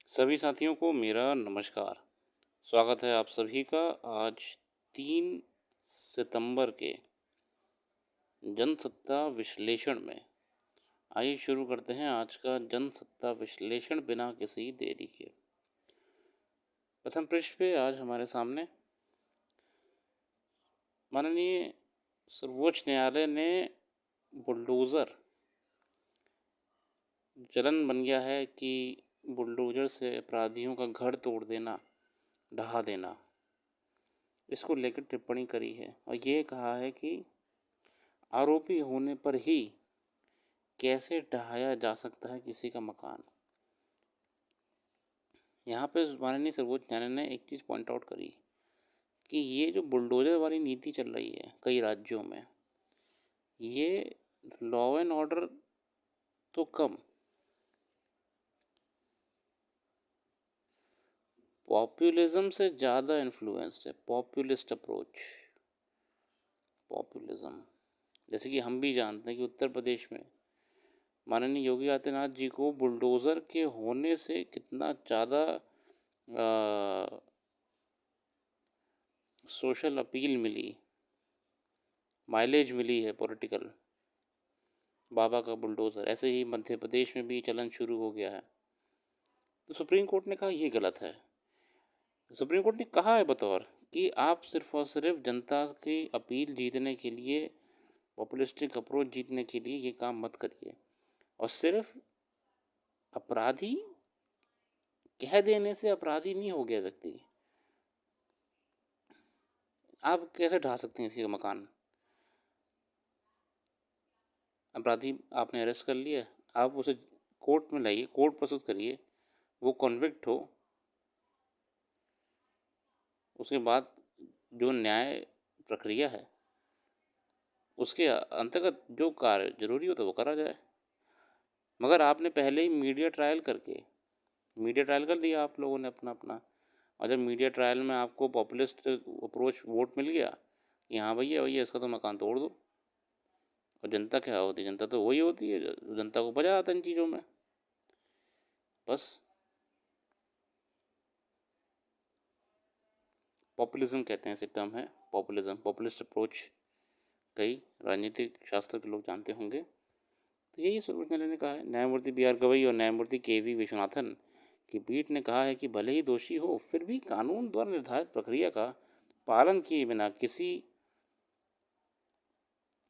सभी साथियों को मेरा नमस्कार। स्वागत है आप सभी का आज 3 सितंबर के जनसत्ता विश्लेषण में। आइए शुरू करते हैं आज का जनसत्ता विश्लेषण बिना किसी देरी के। प्रथम पृष्ठ पे आज हमारे सामने माननीय सर्वोच्च न्यायालय ने बुलडोज़र चलन बन गया है कि बुलडोज़र से अपराधियों का घर तोड़ देना, ढहा देना, इसको लेकर टिप्पणी करी है और ये कहा है कि आरोपी होने पर ही कैसे ढहाया जा सकता है किसी का मकान। यहाँ पे माननीय सर्वोच्च न्यायालय ने एक चीज़ पॉइंट आउट करी कि ये जो बुलडोज़र वाली नीति चल रही है कई राज्यों में, ये लॉ एंड ऑर्डर तो कम, पॉपुलिज्म से ज़्यादा इन्फ्लुएंस है। पॉपुलिस्ट अप्रोच, पॉपुलिज्म, जैसे कि हम भी जानते हैं कि उत्तर प्रदेश में माननीय योगी आदित्यनाथ जी को बुलडोज़र के होने से कितना ज़्यादा सोशल अपील मिली, माइलेज मिली है पॉलिटिकल। बाबा का बुलडोज़र, ऐसे ही मध्य प्रदेश में भी चलन शुरू हो गया है। तो सुप्रीम कोर्ट ने कहा ये गलत है। सुप्रीम कोर्ट ने कहा है बतौर कि आप सिर्फ और सिर्फ जनता की अपील जीतने के लिए, पॉपुलिस्टिक अप्रोच जीतने के लिए ये काम मत करिए। और सिर्फ अपराधी कह देने से अपराधी नहीं हो गया व्यक्ति। आप कैसे ढा सकते हैं किसी का मकान? अपराधी आपने अरेस्ट कर लिया, आप उसे कोर्ट में लाइए, कोर्ट प्रस्तुत करिए, वो कॉन्विक्ट हो, उसके बाद जो न्याय प्रक्रिया है उसके अंतर्गत जो कार्य जरूरी हो तो वो करा जाए। मगर आपने पहले ही मीडिया ट्रायल कर दिया आप लोगों ने अपना अपना। और जब मीडिया ट्रायल में आपको पॉपुलिस्ट अप्रोच वोट मिल गया कि हाँ भैया भैया इसका तो मकान तोड़ दो, और जनता क्या होती है? जनता तो वही होती है जो जनता को मजा आता है इन चीज़ों में। बस पॉपुलिज्म कहते हैं, इसे टर्म है पॉपुलिज्म, पॉपुलिस्ट अप्रोच। कई राजनीतिक शास्त्र के लोग जानते होंगे। तो यही सर्वोच्च न्यायालय ने कहा है। न्यायमूर्ति बी आर गवई और न्यायमूर्ति के वी विश्वनाथन की पीठ ने कहा है कि भले ही दोषी हो फिर भी कानून द्वारा निर्धारित प्रक्रिया का पालन किए बिना किसी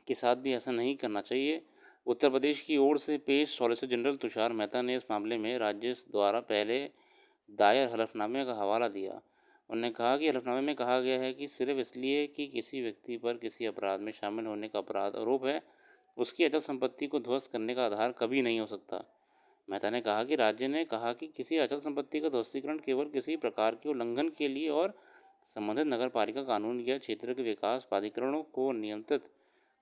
के साथ भी ऐसा नहीं करना चाहिए। उत्तर प्रदेश की ओर से पेश सॉलिसिटर जनरल तुषार मेहता ने इस मामले में राज्य द्वारा पहले दायर हलफनामे का हवाला दिया। उन्होंने कहा कि हलफनामे में कहा गया है कि सिर्फ इसलिए कि किसी व्यक्ति पर किसी अपराध में शामिल होने का अपराध आरोप है, उसकी अचल संपत्ति को ध्वस्त करने का आधार कभी नहीं हो सकता। मेहता ने कहा कि राज्य ने कहा कि किसी अचल संपत्ति का ध्वस्तीकरण केवल किसी प्रकार के उल्लंघन के लिए और संबंधित नगर पालिका कानून या क्षेत्र के विकास प्राधिकरणों को नियंत्रित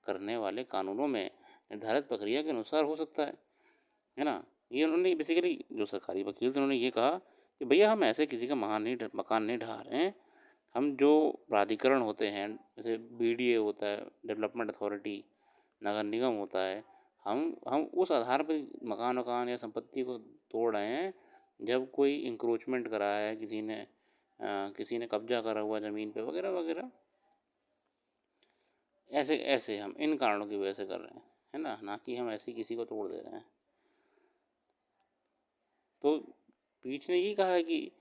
करने वाले कानूनों में निर्धारित प्रक्रिया के अनुसार हो सकता है ना। ये उन्होंने बेसिकली, जो सरकारी वकील थे, उन्होंने ये कहा कि भैया हम ऐसे किसी का मकान नहीं ढा रहे हैं। हम जो प्राधिकरण होते हैं, जैसे बीडीए होता है, डेवलपमेंट अथॉरिटी, नगर निगम होता है, हम उस आधार पर मकान या संपत्ति को तोड़ रहे हैं जब कोई इंक्रोचमेंट करा है, किसी ने कब्जा करा हुआ ज़मीन पे वगैरह वगैरह। ऐसे ऐसे हम इन कारणों की वजह से कर रहे हैं, है ना कि हम ऐसे किसी को तोड़ दे रहे हैं। तो पीठ ने ये कहा है कि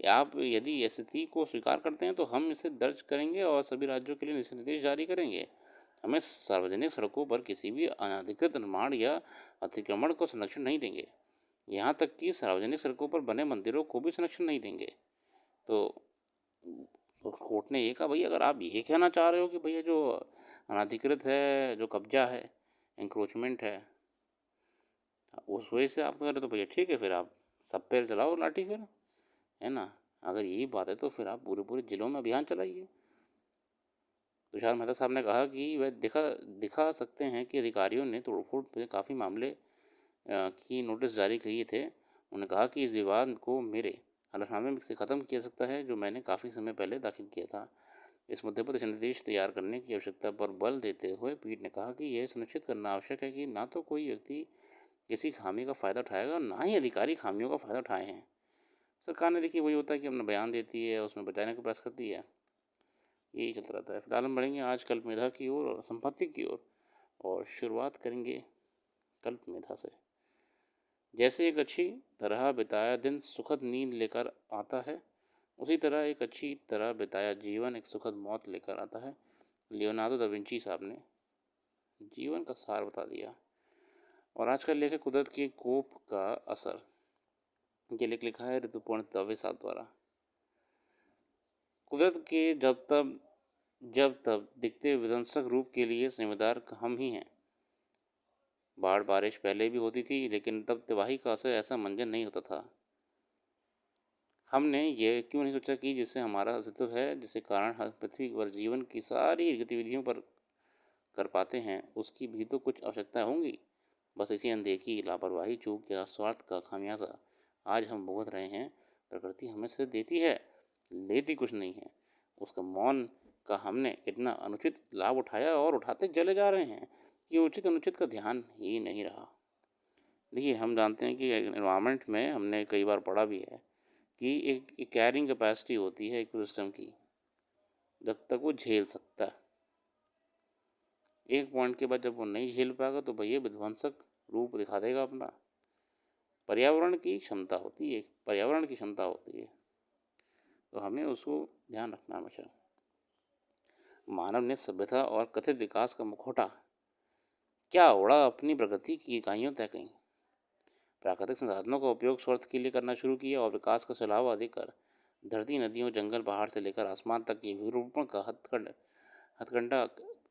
आप यदि स्थिति को स्वीकार करते हैं तो हम इसे दर्ज करेंगे और सभी राज्यों के लिए निर्देश जारी करेंगे। हमें सार्वजनिक सड़कों पर किसी भी अनधिकृत निर्माण या अतिक्रमण को संरक्षण नहीं देंगे, यहाँ तक कि सार्वजनिक सड़कों पर बने मंदिरों को भी संरक्षण नहीं देंगे। तो कोर्ट ने ये कहा भैया अगर आप ये कहना चाह रहे हो कि भैया जो अनधिकृत है, जो कब्जा है, इंक्रोचमेंट है, उस वजह से आप कह रहे हो तो भैया ठीक है, फिर आप सब पे चलाओ लाठी फिर, है ना। अगर यही बात है तो फिर आप पूरे पूरे जिलों में अभियान चलाइए। तुषार मेहता साहब ने कहा कि वह दिखा सकते हैं कि अधिकारियों ने तोड़फोड़ पे काफ़ी मामले की नोटिस जारी किए थे। उन्होंने कहा कि इस विवाद को मेरे हलफनामे से ख़त्म किया सकता है जो मैंने काफ़ी समय पहले दाखिल किया था। इस मुद्दे पर दिशा निर्देश तैयार करने की आवश्यकता पर बल देते हुए पीठ ने कहा कि यह सुनिश्चित करना आवश्यक है कि ना तो कोई व्यक्ति किसी खामी का फ़ायदा उठाएगा और ना ही अधिकारी खामियों का फ़ायदा उठाए हैं। सरकार ने देखिए वही होता है कि अपना बयान देती है, उसमें बचाने का प्रयास करती है, यही चलता रहता है। फिलहाल हम बढ़ेंगे आज कल्प मेधा की ओर और संपत्ति की ओर, और शुरुआत करेंगे कल्प मेधा से। जैसे एक अच्छी तरह बिताया दिन सुखद नींद लेकर आता है, उसी तरह एक अच्छी तरह बिताया जीवन एक सुखद मौत लेकर आता है। लियोनार्डो दा विंची साहब ने जीवन का सार बता दिया। और आज का लेख है कुदरत के कोप का असर। ये लेख लिखा है ऋतुपूर्ण दवे साहब द्वारा। कुदरत के जब तब दिखते विध्वंसक रूप के लिए जिम्मेदार हम ही हैं। बाढ़ बारिश पहले भी होती थी, लेकिन तब तबाही का असर ऐसा मंजर नहीं होता था। हमने ये क्यों नहीं सोचा कि जिससे हमारा अस्तित्व है, जिसके कारण हम पृथ्वी पर जीवन की सारी गतिविधियों पर कर पाते हैं, उसकी भी तो कुछ आवश्यकता होंगी। बस इसी अनदेखी, लापरवाही, चूक या स्वार्थ का खामियाजा आज हम भुगत रहे हैं। प्रकृति हमें से देती है, लेती कुछ नहीं है। उसका मौन का हमने इतना अनुचित लाभ उठाया और उठाते चले जा रहे हैं कि उचित अनुचित का ध्यान ही नहीं रहा। देखिए, हम जानते हैं कि एनवायरनमेंट में हमने कई बार पढ़ा भी है कि एक कैरिंग कैपेसिटी होती है इकोसिस्टम की, जब तक वो झेल सकता है। एक पॉइंट के बाद जब वो नहीं झेल पाएगा तो भैया विध्वंसक रूप दिखा देगा अपना। पर्यावरण की क्षमता होती है, तो हमें उसको ध्यान रखना हमेशा। मानव ने सभ्यता और कथित विकास का मुखौटा क्या ओढ़ा, अपनी प्रगति की इकाइयों तय कहीं। प्राकृतिक संसाधनों का उपयोग स्वार्थ के लिए करना शुरू किया और विकास का सलावा देकर धरती, नदियों, जंगल, पहाड़ से लेकर आसमान तक के विरूपण का हथकंडा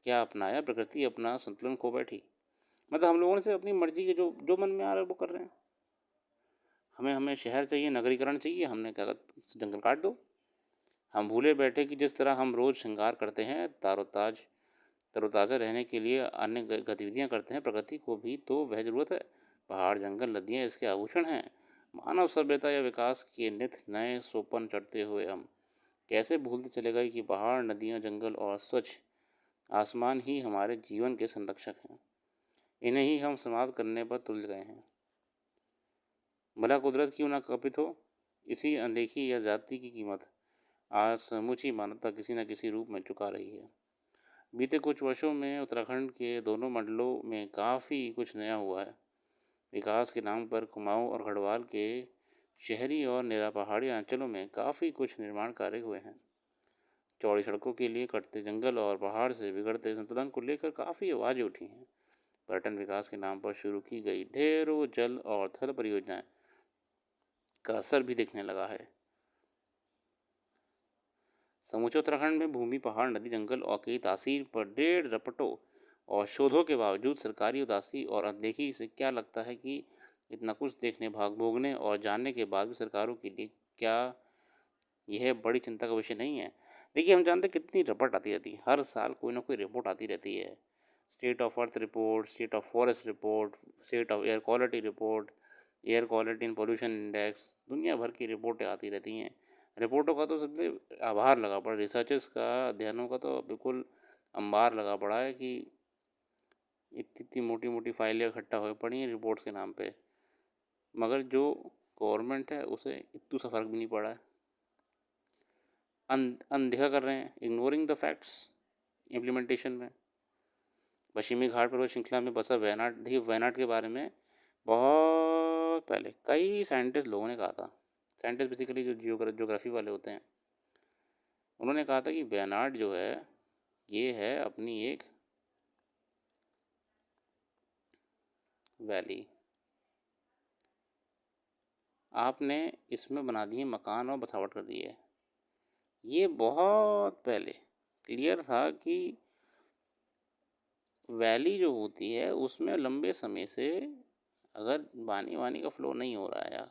क्या अपनाया। प्रकृति अपना संतुलन खो बैठी। मतलब हम लोगों ने से अपनी मर्जी के जो जो मन में आ रहा है वो कर रहे हैं। हमें शहर चाहिए, नगरीकरण चाहिए, हमने क्या जंगल काट दो। हम भूले बैठे कि जिस तरह हम रोज़ श्रृंगार करते हैं, तरोताज़ा रहने के लिए अन्य गतिविधियाँ करते हैं, प्रकृति को भी तो वह ज़रूरत है। पहाड़, जंगल, नदियाँ इसके आभूषण हैं। मानव सभ्यता या विकास के नित नए सोपान चढ़ते हुए हम कैसे भूलते चले गए कि पहाड़, नदियाँ, जंगल और स्वच्छ आसमान ही हमारे जीवन के संरक्षक हैं। इन्हें ही हम समाप्त करने पर तुल गए हैं। भला कुदरत क्यों ना कपित हो। इसी अनदेखी या जाति की कीमत आज समूची मानवता किसी न किसी रूप में चुका रही है। बीते कुछ वर्षों में उत्तराखंड के दोनों मंडलों में काफ़ी कुछ नया हुआ है। विकास के नाम पर कुमाऊं और गढ़वाल के शहरी और निरा पहाड़ी अंचलों में काफ़ी कुछ निर्माण कार्य हुए हैं। चौड़ी सड़कों के लिए कटते जंगल और पहाड़ से बिगड़ते संतुलन को लेकर काफ़ी आवाज़ें उठी हैं। पर्यटन विकास के नाम पर शुरू की गई ढेरों जल और थल परियोजनाएं का असर भी दिखने लगा है। समूचे उत्तराखंड में भूमि, पहाड़, नदी, जंगल और की तासीर पर डेढ़ रपटों और शोधों के बावजूद सरकारी उदासी और अनदेखी से क्या लगता है कि इतना कुछ देखने, भोगने और जानने के बाद भी सरकारों के लिए क्या यह बड़ी चिंता का विषय नहीं है। देखिए, हम जानते हैं कितनी रिपोर्ट आती रहती है, हर साल कोई ना कोई रिपोर्ट आती रहती है। State of earth report, state of forest report, state of air quality report, air quality and pollution index, दुनिया भर की रिपोर्टें आती रहती हैं। रिपोर्टों का तो सबसे आभार लगा पड़ा, रिसर्चर्स का, अध्ययनों का तो बिल्कुल अंबार लगा पड़ा है कि इतनी इतनी मोटी मोटी फाइलें इकट्ठा हुए पड़ी हैं रिपोर्ट्स के नाम पे, मगर जो गवर्नमेंट है उसे इतना सा फर्क भी नहीं पड़ा है। अनदेखा कर रहे हैं, इग्नोरिंग द फैक्ट्स इम्प्लीमेंटेशन में। पश्चिमी घाट पर्वत श्रृंखला में बसा वयनाड, देखिए वयनाड के बारे में बहुत पहले कई साइंटिस्ट लोगों ने कहा था। साइंटिस्ट बेसिकली जो जियोग्राफी वाले होते हैं, उन्होंने कहा था कि वयनाड जो है ये है अपनी एक वैली, आपने इसमें बना दिए मकान और बसावट कर दी है। ये बहुत पहले क्लियर था कि वैली जो होती है उसमें लंबे समय से अगर पानी वानी का फ्लो नहीं हो रहा है या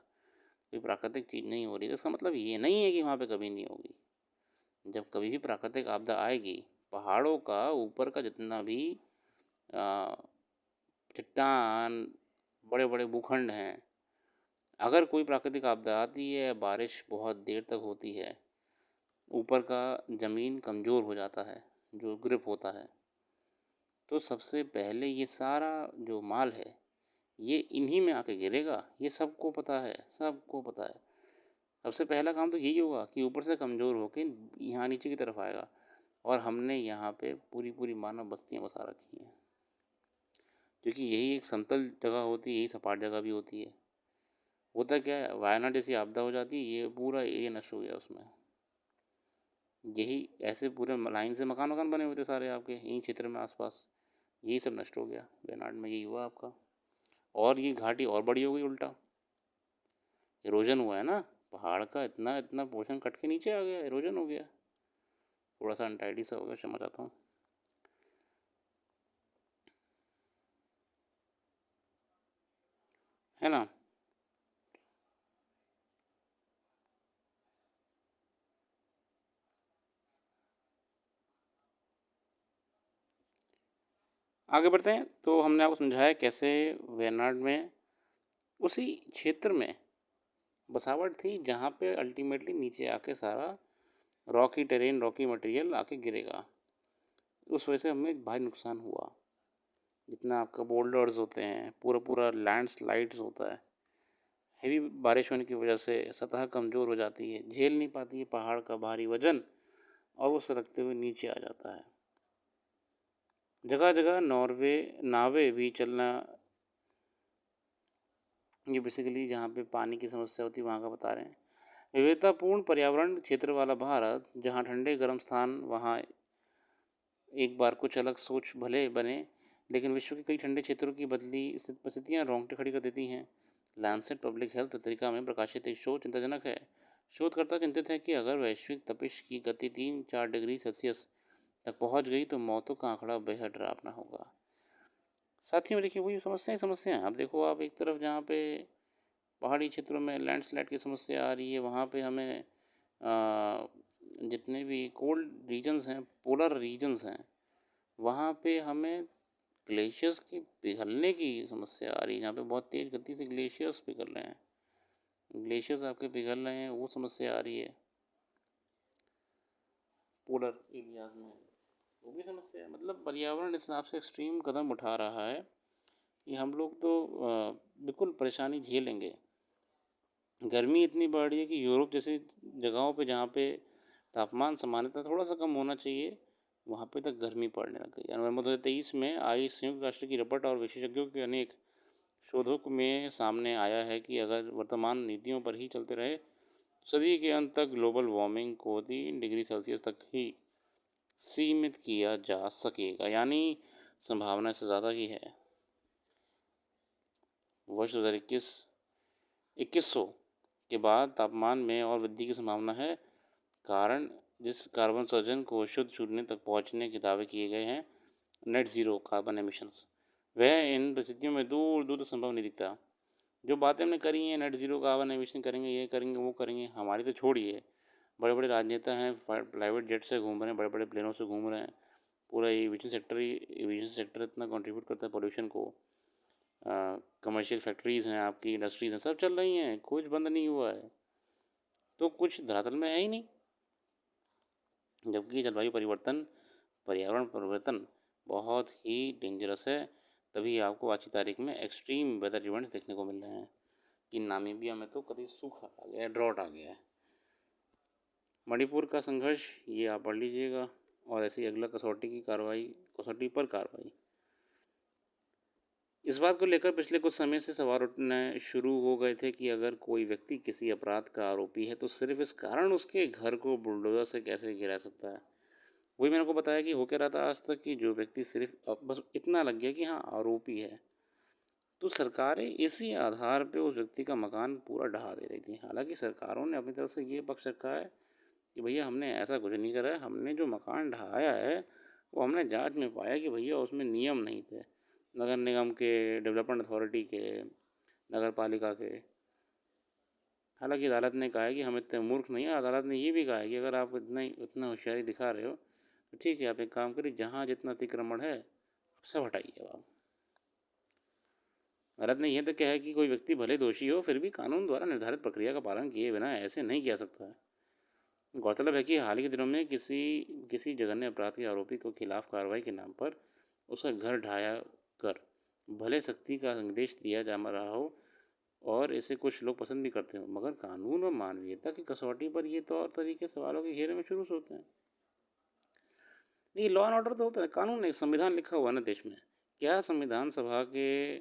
कोई प्राकृतिक चीज़ नहीं हो रही, तो इसका मतलब ये नहीं है कि वहाँ पे कभी नहीं होगी। जब कभी भी प्राकृतिक आपदा आएगी, पहाड़ों का ऊपर का जितना भी चट्टान, बड़े बड़े भूखंड हैं, अगर कोई प्राकृतिक आपदा आती है, बारिश बहुत देर तक होती है, ऊपर का ज़मीन कमज़ोर हो जाता है, जो ग्रिप होता है, तो सबसे पहले ये सारा जो माल है ये इन्हीं में आके गिरेगा। ये सबको पता है, सबको पता है। सबसे पहला काम तो यही होगा कि ऊपर से कमज़ोर होके यहाँ नीचे की तरफ आएगा, और हमने यहाँ पे पूरी मानव बस्तियाँ बसा रखी हैं, क्योंकि यही एक समतल जगह होती है, यही सपाट जगह भी होती है। होता क्या है, वायनाड जैसी आपदा हो जाती है, ये पूरा एरिया नष्ट हो गया उसमें। यही ऐसे पूरे लाइन से मकान वकान बने हुए थे सारे आपके यहीं क्षेत्र में आसपास, यही सब नष्ट हो गया। वायनाड में यही हुआ आपका, और ये घाटी और बड़ी हो गई उल्टा। इरोजन हुआ है ना, पहाड़ का इतना इतना पोर्शन कट के नीचे आ गया, इरोजन हो गया, थोड़ा सा अनटाइडी सा हो गया, क्षमा चाहता हूँ। है ना। आगे बढ़ते हैं, तो हमने आपको समझाया कैसे वेनाड में उसी क्षेत्र में बसावट थी जहाँ पे अल्टीमेटली नीचे आके सारा रॉकी टेरेन, रॉकी मटेरियल आके गिरेगा, उस वजह से हमें भारी नुकसान हुआ। जितना आपका बोल्डर्स होते हैं, पूरा पूरा लैंड स्लाइड्स होता है, हेवी बारिश होने की वजह से सतह कमज़ोर हो जाती है, झेल नहीं पाती है पहाड़ का भारी वजन, और वो सरकते हुए नीचे आ जाता है। जगह जगह नावें भी चलना, ये बेसिकली जहाँ पे पानी की समस्या होती है वहाँ का बता रहे हैं। विविधतापूर्ण पर्यावरण क्षेत्र वाला भारत, जहाँ ठंडे गर्म स्थान, वहाँ एक बार कुछ अलग सोच भले बने, लेकिन विश्व के कई ठंडे क्षेत्रों की बदली परिस्थितियाँ रोंगटे खड़ी कर देती हैं। लैंसेट पब्लिक हेल्थ पत्रिका में प्रकाशित एक शोध चिंताजनक है। शोधकर्ता चिंतित है कि अगर वैश्विक तपिश की गति 3-4 डिग्री सेल्सियस तक पहुंच गई तो मौतों का आंकड़ा बेहद डरावना होगा। साथियों देखिए, वही समस्या है। अब देखो, आप एक तरफ जहाँ पे पहाड़ी क्षेत्रों में लैंडस्लाइड की समस्या आ रही है, वहाँ पे हमें जितने भी कोल्ड रीजन्स हैं, पोलर रीजन्स हैं, वहाँ पे हमें ग्लेशियर्स की पिघलने की समस्या आ रही है। यहाँ पे बहुत तेज़ गति से ग्लेशियर्स पिघल रहे हैं, ग्लेशियर्स आपके पिघल रहे हैं, वो समस्या आ रही है पोलर एरियाज में, वो भी समस्या है। मतलब पर्यावरण इस हिसाब से एक्सट्रीम कदम उठा रहा है कि हम लोग तो बिल्कुल परेशानी झेलेंगे। गर्मी इतनी बढ़ रही है कि यूरोप जैसी जगहों पे जहाँ पे तापमान सामान्यतः थोड़ा सा कम होना चाहिए, वहाँ पे तक गर्मी पड़ने लग गई। नवंबर 2023 में आई संयुक्त राष्ट्र की रिपोर्ट और विशेषज्ञों के अनेक शोधों में सामने आया है कि अगर वर्तमान नीतियों पर ही चलते रहे तो सदी के अंत तक ग्लोबल वार्मिंग को 3 डिग्री सेल्सियस तक ही सीमित किया जा सकेगा, यानी संभावना इससे ज़्यादा ही है। वर्ष 2100 के बाद तापमान में और वृद्धि की संभावना है, कारण जिस कार्बन उत्सर्जन को शुद्ध शून्य तक पहुंचने के दावे किए गए हैं, नेट ज़ीरो कार्बन एमिशंस, वह इन परिस्थितियों में दूर दूर तक संभव नहीं दिखता। जो बातें हमने करी हैं, नेट ज़ीरो कार्बन एमिशन करेंगे, ये करेंगे, वो करेंगे, हमारी तो छोड़िए, बड़े बड़े राजनेता हैं, प्राइवेट जेट से घूम रहे हैं, बड़े बड़े प्लेनों से घूम रहे हैं, पूरा एविएशन सेक्टर इतना कंट्रीब्यूट करता है पोल्यूशन को। कमर्शियल फैक्ट्रीज़ हैं आपकी, इंडस्ट्रीज़ हैं, सब चल रही हैं, कुछ बंद नहीं हुआ है, तो कुछ धरातल में है ही नहीं। जबकि जलवायु परिवर्तन, पर्यावरण परिवर्तन बहुत ही डेंजरस है। तभी आपको आज की तारीख में एक्सट्रीम वेदर इवेंट्स देखने को मिल रहे हैं कि नामीबिया में तो कभी सूखा आ गया है, ड्रॉट आ गया है। मणिपुर का संघर्ष, ये आप पढ़ लीजिएगा, और ऐसी अगला कसौटी पर कार्रवाई। इस बात को लेकर पिछले कुछ समय से सवाल उठने शुरू हो गए थे कि अगर कोई व्यक्ति किसी अपराध का आरोपी है तो सिर्फ इस कारण उसके घर को बुलडोज़र से कैसे गिरा सकता है। वही मैंने आपको बताया कि हो क्या रहा था आज तक, कि जो व्यक्ति सिर्फ बस इतना लग गया कि हाँ आरोपी है, तो सरकारें इसी आधार पे उस व्यक्ति का मकान पूरा ढहा दे रही थी। हालांकि सरकारों ने अपनी तरफ से ये पक्ष रखा है कि भैया हमने ऐसा कुछ नहीं करा है, हमने जो मकान ढहाया है वो हमने जांच में पाया कि भैया उसमें नियम नहीं थे, नगर निगम के, डेवलपमेंट अथॉरिटी के, नगर पालिका के। हालांकि अदालत ने कहा है कि हम इतने मूर्ख नहीं हैं। अदालत ने ये भी कहा है कि अगर आप इतना होशियारी दिखा रहे हो तो ठीक है, आप एक काम करिए, जहाँ जितना अतिक्रमण है आप सब हटाइए। आप अदालत ने यह तक कहा है कि कोई व्यक्ति भले दोषी हो फिर भी कानून द्वारा निर्धारित प्रक्रिया का पालन किए बिना ऐसे नहीं किया सकता है। गौरतलब है कि हाल ही के दिनों में किसी जघन्य अपराध के आरोपी को खिलाफ कार्रवाई के नाम पर उसका घर ढाया कर भले सख्ती का संदेश दिया जा रहा हो, और इसे कुछ लोग पसंद भी करते हो, मगर कानून और मानवीयता की कसौटी पर ये तौर तरीके सवालों के घेरे में शुरू से होते हैं। नहीं, लॉ एंड ऑर्डर तो होता है, कानून नहीं, संविधान लिखा हुआ है ना देश में। क्या संविधान सभा के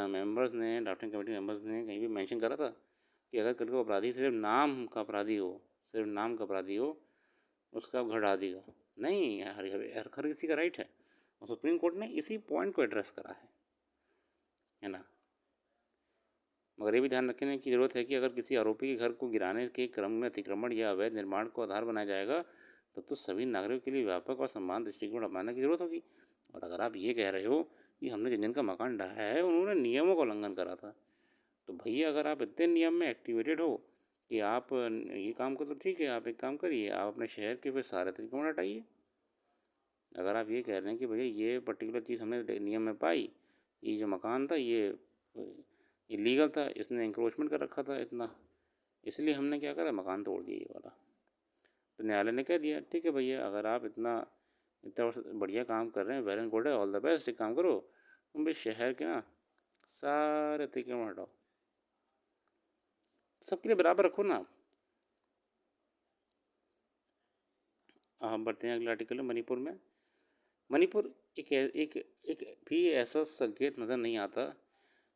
मेंबर्स ने, ड्राफ्टिंग कमेटी मेंबर्स ने कहीं भी मेंशन करा था कि अगर कल को अपराधी सिर्फ नाम का अपराधी हो, सिर्फ नाम का अपराधी हो, उसका घर डाल देगा? नहीं, हर किसी का राइट है, और सुप्रीम कोर्ट ने इसी पॉइंट को एड्रेस करा है ना। मगर ये भी ध्यान रखने की ज़रूरत है कि अगर किसी आरोपी के घर को गिराने के क्रम में अतिक्रमण या अवैध निर्माण को आधार बनाया जाएगा, तो सभी नागरिकों के लिए व्यापक और समान दृष्टिकोण अपनाने की ज़रूरत होगी। और अगर आप ये कह रहे हो कि हमने जिनका मकान ढाया है उन्होंने नियमों का उल्लंघन करा था, तो भैया अगर आप इतने नियम में एक्टिवेटेड हो कि आप ये काम करो, तो ठीक है, आप एक काम करिए, आप अपने शहर के फिर सारे अतिक्रमण हटाइए। अगर आप ये कह रहे हैं कि भैया ये पर्टिकुलर चीज़ हमने नियम में पाई, ये जो मकान था ये इलीगल था, इसने इंक्रोचमेंट कर रखा था इतना, इसलिए हमने क्या करा, मकान तोड़ दिया ये वाला। तो न्यायालय ने कह दिया ठीक है भैया, अगर आप इतना इतना बढ़िया काम कर रहे हैं, वेल एंड गुड है, ऑल द बेस्ट, एक काम करो, तुम भी शहर के ना सारे अतिक्रमण हटाओ, सबके लिए बराबर रखो ना आप। बढ़ते हैं अगले आर्टिकल में। मणिपुर में, मणिपुर एक भी ऐसा संकेत नज़र नहीं आता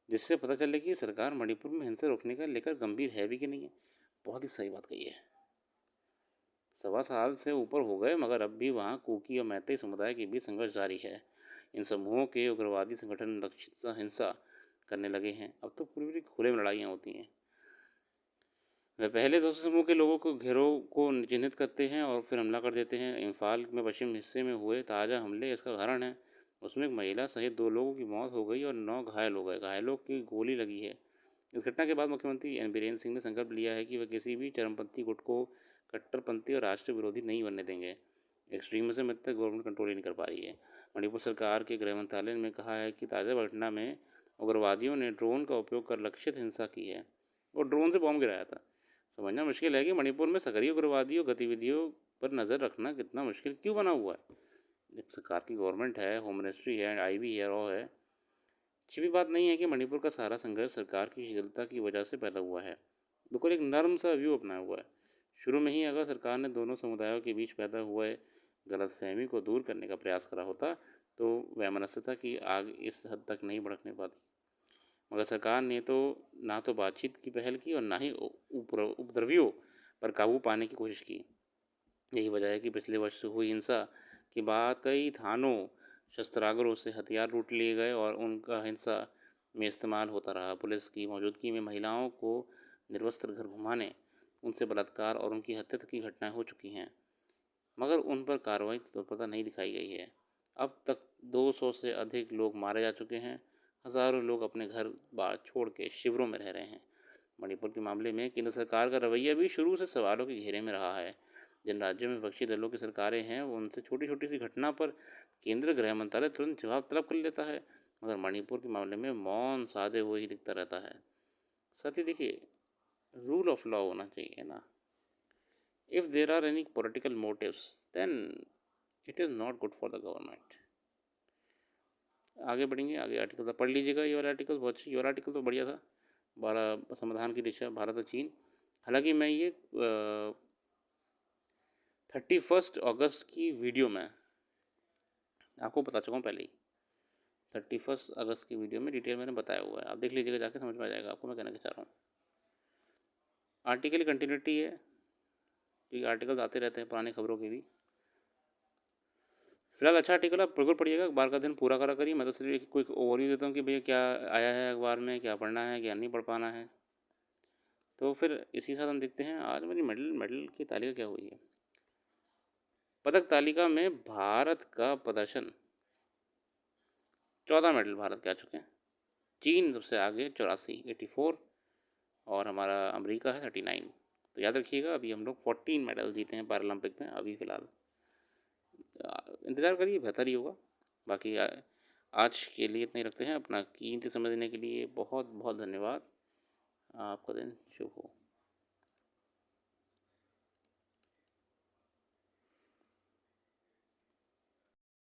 जिससे पता चले कि सरकार मणिपुर में हिंसा रोकने का लेकर गंभीर है भी कि नहीं है। बहुत ही सही बात कही है। 1.25 साल से ऊपर हो गए, मगर अब भी वहाँ कुकी और मैतेई समुदाय के बीच संघर्ष जारी है। इन समूहों के उग्रवादी संगठन लक्षित हिंसा करने लगे हैं। अब तो पूरी पूरी खुले में लड़ाइयाँ होती हैं। वे पहले दूसरे समूह के लोगों को घेरों को चिन्हित करते हैं और फिर हमला कर देते हैं। इम्फाल में पश्चिम हिस्से में हुए ताज़ा हमले इसका उदाहरण है। उसमें एक महिला सहित 2 लोगों की मौत हो गई और 9 घायल हो गए। घायलों की गोली लगी है। इस घटना के बाद मुख्यमंत्री एन बीरेन सिंह ने संकल्प लिया है कि वह किसी भी चरमपंथी गुट को कट्टरपंथी और राष्ट्र विरोधी नहीं बनने देंगे। एक्सट्रीमिज्म अब तक गवर्नमेंट कंट्रोल ही नहीं कर पा रही है। मणिपुर सरकार के गृह मंत्रालय ने कहा है कि ताज़ा घटना में उग्रवादियों ने ड्रोन का उपयोग कर लक्षित हिंसा की है और ड्रोन से बॉम्ब गिराया था। समझना मुश्किल है कि मणिपुर में सक्रिय उग्रवादियों गतिविधियों पर नज़र रखना कितना मुश्किल क्यों बना हुआ है। जब सरकार की गवर्नमेंट है, होम मिनिस्ट्री है, IB है, रॉ है। अच्छी भी बात नहीं है कि मणिपुर का सारा संघर्ष सरकार की शिथिलता की वजह से पैदा हुआ है। बिल्कुल एक नर्म सा व्यू अपनाया हुआ है। शुरू में ही अगर सरकार ने दोनों समुदायों के बीच पैदा हुए गलतफहमी को दूर करने का प्रयास करा होता तो वैमनस्यता की आग इस हद तक नहीं भड़कने पाती। मगर सरकार ने तो ना तो बातचीत की पहल की और ना ही उपद्रवियों पर काबू पाने की कोशिश की। यही वजह है कि पिछले वर्ष हुई हिंसा के बाद कई थानों, शस्त्रागारों से हथियार लूट लिए गए और उनका हिंसा में इस्तेमाल होता रहा। पुलिस की मौजूदगी में महिलाओं को निर्वस्त्र घर घुमाने, उनसे बलात्कार और उनकी हत्या तक की घटनाएं हो चुकी हैं, मगर उन पर कार्रवाई तत्परता नहीं दिखाई गई है। अब तक 200 से अधिक लोग मारे जा चुके हैं। हज़ारों लोग अपने घर बार छोड़ के शिविरों में रह रहे हैं। मणिपुर के मामले में केंद्र सरकार का रवैया भी शुरू से सवालों के घेरे में रहा है। जिन राज्यों में विपक्षी दलों की सरकारें हैं वो उनसे छोटी छोटी सी घटना पर केंद्रीय गृह मंत्रालय तुरंत जवाब तलब कर लेता है, मगर मणिपुर के मामले में मौन साधे हुए ही दिखता रहता है। साथ ही देखिए, रूल ऑफ लॉ होना चाहिए ना। If there are any political motives then it is not good for the government. आगे बढ़ेंगे, आगे आर्टिकल था, पढ़ लीजिएगा ये वाला आर्टिकल, बहुत अच्छी। ये वाला आर्टिकल तो बढ़िया था, 12 समाधान की दिशा भारत और चीन। हालांकि मैं ये 31 अगस्त की वीडियो में आपको बता चुका हूँ पहले ही। 31 अगस्त की वीडियो में डिटेल मैंने बताया हुआ है, आप देख लीजिएगा, जाके समझ में आ जाएगा आपको मैं कहना क्या चाह रहा हूँ। आर्टिकल की कंटिन्यूटी है, क्योंकि आर्टिकल्स आते रहते हैं पुरानी खबरों के भी। फिलहाल अच्छा आर्टिकल आप बिल्कुल पढ़िएगा, अखबार का दिन पूरा करा करिए। मैं तो सिर्फ कोई ओवरव्यू देता हूँ कि भैया क्या आया है अखबार में, क्या पढ़ना है, क्या नहीं पढ़ पाना है। तो फिर इसी साथ हम देखते हैं आज मेरी मेडल की तालिका क्या हुई है। पदक तालिका में भारत का प्रदर्शन, 14 मेडल भारत के आ चुके हैं। चीन सबसे आगे 84 और हमारा अमेरिका है 39। तो याद रखिएगा, अभी हम लोग 14 मेडल जीते हैं पैरालंपिक में अभी फ़िलहाल। इंतज़ार करिए, बेहतर ही होगा। बाकी आज के लिए इतना ही रखते हैं। अपना कीमती समय देने के लिए बहुत बहुत धन्यवाद। आपका दिन शुभ हो।